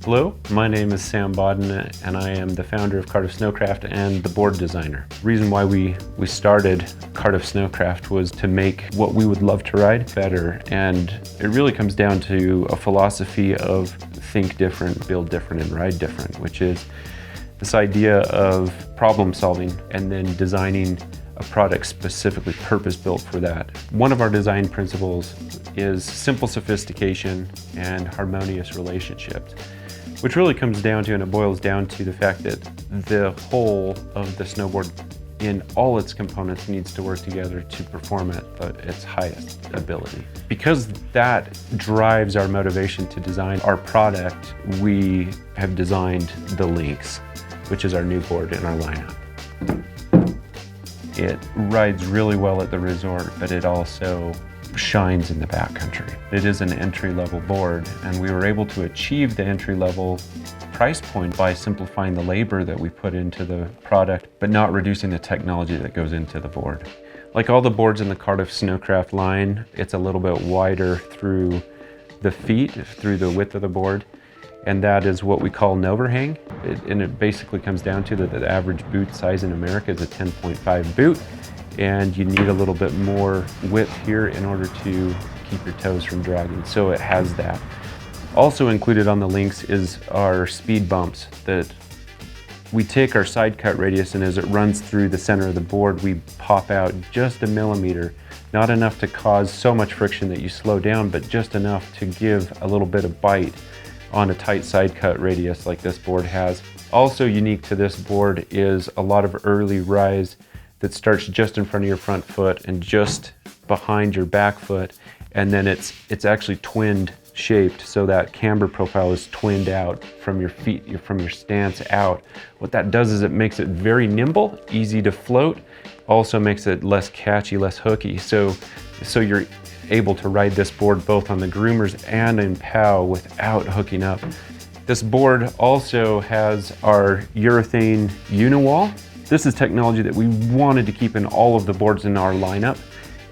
Hello, my name is Sam Bawden and I am the founder of Cardiff Snowcraft and the board designer. The reason why we started Cardiff Snowcraft was to make what we would love to ride better, and it really comes down to a philosophy of think different, build different, and ride different, which is this idea of problem solving and then designing a product specifically purpose-built for that. One of our design principles is simple sophistication and harmonious relationships, which really comes down to, and it boils down to, the fact that the whole of the snowboard in all its components needs to work together to perform at its highest ability. Because that drives our motivation to design our product, we have designed the Lynx, which is our new board in our lineup. It rides really well at the resort, but it also shines in the backcountry. It is an entry-level board, and we were able to achieve the entry-level price point by simplifying the labor that we put into the product, but not reducing the technology that goes into the board. Like all the boards in the Cardiff Snowcraft line, it's a little bit wider through the feet, through the width of the board, and that is what we call an overhang. It basically comes down to that the average boot size in America is a 10.5 boot, and you need a little bit more width here in order to keep your toes from dragging, so it has that. Also included on the Lynx is our speed bumps that we take our side cut radius, and as it runs through the center of the board, we pop out just a millimeter, not enough to cause so much friction that you slow down, but just enough to give a little bit of bite on a tight side cut radius like this board has. Also unique to this board is a lot of early rise that starts just in front of your front foot and just behind your back foot, and then it's actually twinned shaped, so that camber profile is twinned out from your feet, from your stance out. What that does is it makes it very nimble, easy to float, also makes it less catchy, less hooky, so you're able to ride this board both on the groomers and in POW without hooking up. This board also has our urethane uniwall. This is technology that we wanted to keep in all of the boards in our lineup,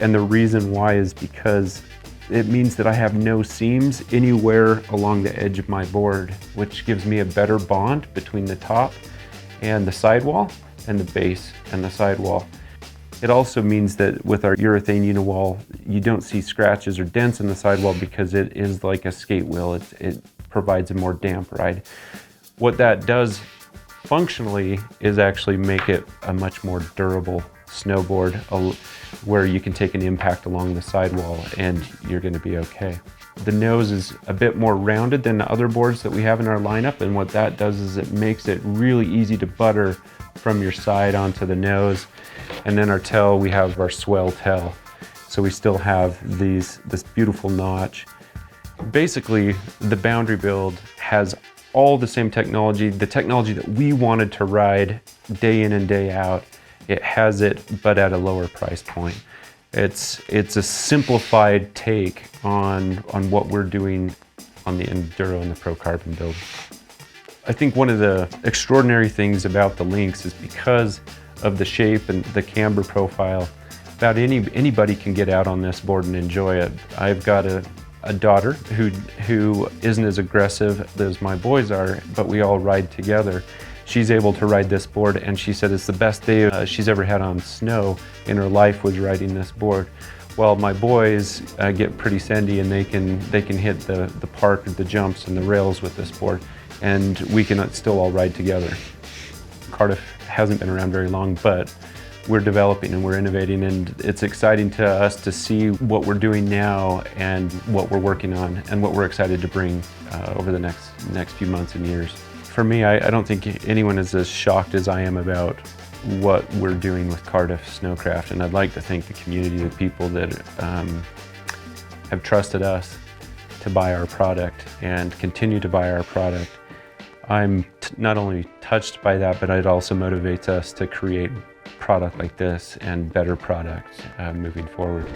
and the reason why is because it means that I have no seams anywhere along the edge of my board, which gives me a better bond between the top and the sidewall and the base and the sidewall. It also means that with our urethane uniwall, you don't see scratches or dents in the sidewall because it is like a skate wheel. It provides a more damp ride. What that does functionally is actually make it a much more durable snowboard where you can take an impact along the sidewall and you're going to be okay. The nose is a bit more rounded than the other boards that we have in our lineup, and what that does is it makes it really easy to butter from your side onto the nose. And then our tail, we have our swell tail. So we still have this beautiful notch. Basically, the Boundary build has all the same technology, the technology that we wanted to ride day in and day out. It has it, but at a lower price point. It's a simplified take on what we're doing on the Enduro and the Pro Carbon build. I think one of the extraordinary things about the Lynx is because of the shape and the camber profile, about anybody can get out on this board and enjoy it. I've got a daughter who isn't as aggressive as my boys are, but we all ride together. She's able to ride this board, and she said it's the best day she's ever had on snow in her life was riding this board. Well, my boys get pretty sandy, and they can hit the park, the jumps, and the rails with this board, and we can still all ride together. Cardiff hasn't been around very long, but we're developing and we're innovating, and it's exciting to us to see what we're doing now and what we're working on and what we're excited to bring over the next few months and years. For me, I don't think anyone is as shocked as I am about what we're doing with Cardiff Snowcraft, and I'd like to thank the community of people that have trusted us to buy our product and continue to buy our product. I'm not only touched by that, but it also motivates us to create product like this and better products moving forward.